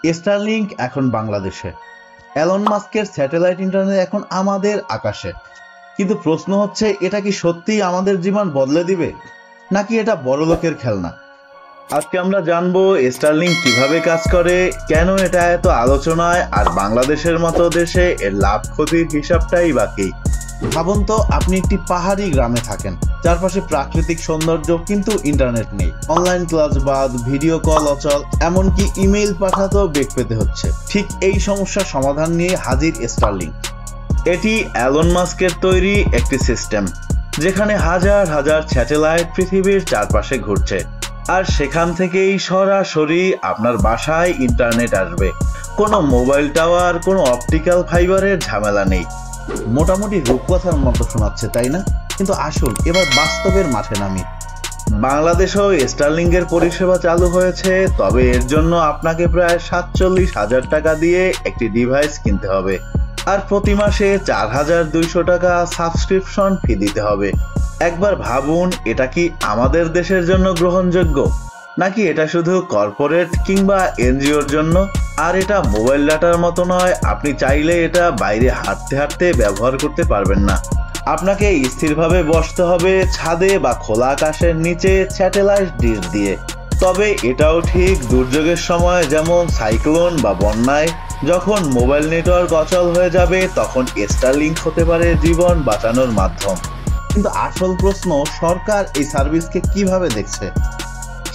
Starlink এখন বাংলাদেশে, Elon মাস্কের স্যাটেলাইট ইন্টারনেট এখন আমাদের আকাশে। কিন্তু প্রশ্ন হচ্ছে, এটা কি সত্যিই আমাদের জীবন বদলে দিবে, নাকি এটা বড়লোকের খেলনা? আজকে আমরা জানবো স্টারলিংক কিভাবে কাজ করে, কেন এটা এত আলোচনায়, আর বাংলাদেশের মতো দেশে এর লাভ ক্ষতির হিসাবটাই বাকি। ভাবুন তো, আপনি একটি পাহাড়ি গ্রামে থাকেন, চারপাশে প্রাকৃতিক সৌন্দর্য, কিন্তু ইন্টারনেট নেই। অনলাইন ক্লাস বাদ, ভিডিও কল অচল, এমনকি ইমেইল পাঠাতেও বেগ পেতে হচ্ছে। ঠিক এই সমস্যার সমাধান নিয়ে হাজির স্টারলিংক। এটি এলন মাস্কের তৈরি একটি সিস্টেম, যেখানে হাজার হাজার স্যাটেলাইট পৃথিবীর চারপাশে ঘুরছে, আর সেখান থেকেই সরাসরি আপনার বাসায় ইন্টারনেট আসবে। কোনো মোবাইল টাওয়ার, কোনো অপটিক্যাল ফাইবারের ঝামেলা নেই। মোটামুটি রূপকথার মতো শোনাচ্ছে, তাই না? কিন্তু আসুন এবার বাস্তবের মাঠে নামি। বাংলাদেশেও স্টারলিংকের পরিষেবা চালু হয়েছে, তবে এর জন্য আপনাকে প্রায় 47,000 টাকা দিয়ে একটি ডিভাইস কিনতে হবে, আর প্রতি মাসে 4,200 টাকা সাবস্ক্রিপশন ফি দিতে হবে। একবার ভাবুন, এটা কি আমাদের দেশের জন্য গ্রহণযোগ্য, নাকি এটা শুধু কর্পোরেট কিংবা এনজিওর জন্য? আর এটা মোবাইল ডাটার মতো নয়, আপনি চাইলে এটা বাইরে হাঁটতে হাঁটতে ব্যবহার করতে পারবেন না। আপনাকে স্থিরভাবে বসতে হবে ছাদে বা খোলা আকাশের নিচে স্যাটেলাইট ডিশ দিয়ে। তবে এটাও ঠিক, দুর্যোগের সময়, যেমন সাইক্লোন বা বন্যায়, যখন মোবাইল নেটওয়ার্ক অচল হয়ে যাবে, তখন স্টারলিংক হতে পারে জীবন বাঁচানোর মাধ্যম। কিন্তু আসল প্রশ্ন, সরকার এই সার্ভিসকে কিভাবে দেখছে?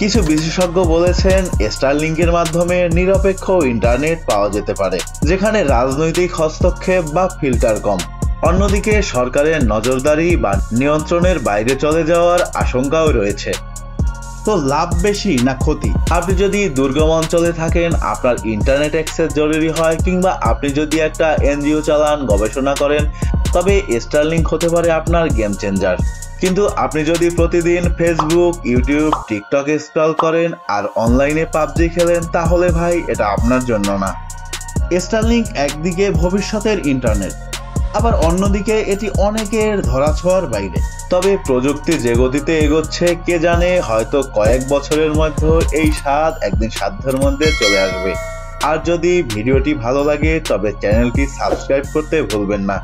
কিছু বিশেষজ্ঞ বলেছেন, স্টারলিংকের মাধ্যমে নিরপেক্ষ ইন্টারনেট পাওয়া যেতে পারে, যেখানে রাজনৈতিক হস্তক্ষেপ বা ফিল্টার কম। অন্যদিকে সরকারের নজরদারি বা নিয়ন্ত্রণের বাইরে চলে যাওয়ার আশঙ্কাও রয়েছে। তো লাভ বেশি না ক্ষতি? আপনি যদি দুর্গম অঞ্চলে থাকেন, আপনার ইন্টারনেট অ্যাক্সেস জরুরি হয়, কিংবা আপনি যদি একটা এনজিও চালান, গবেষণা করেন, তবে স্টারলিংক হতে পারে আপনার গেম চেঞ্জার। কিন্তু আপনি যদি প্রতিদিন ফেসবুক, ইউটিউব, টিকটক স্ক্রল করেন আর অনলাইনে পাবজি খেলেন, তাহলে ভাই এটা আপনার জন্য না। স্টারলিংক একদিকে ভবিষ্যতের ইন্টারনেট, আবার অন্যদিকে এটি অনেকের ধরাছোঁয়ার বাইরে। তবে প্রযুক্তি যে গতিতে এগোচ্ছে, কে জানে, হয়তো কয়েক বছরের মধ্যে এই স্বাদ একদিন সাধ্যের মধ্যে চলে আসবে। আর যদি ভিডিওটি ভালো লাগে, তবে চ্যানেলটি সাবস্ক্রাইব করতে ভুলবেন না।